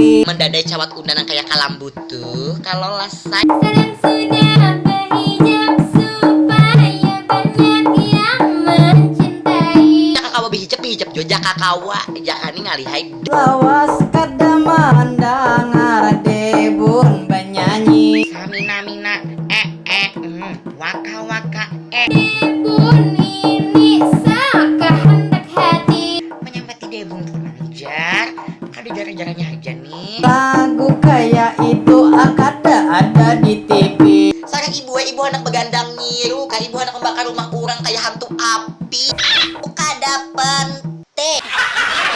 kali. Mendadai cawat undangan kayak kalambut tuh. Kalau lasai Sekarang sudah berhijab supaya banyak yang mencintai. kakak behijab joja kakawa jakani ngalihai Lawas kada mandangar debun banyanyi. samina waka Debun ini sakah hendak hati. menyambati debun kerja kada jarang-jarangnya aja nih Lagu kayak itu akada ada di TV. sekarang ibu anak begandang nyiru kayak ibu anak membakar rumah orang kayak hantu api kadapan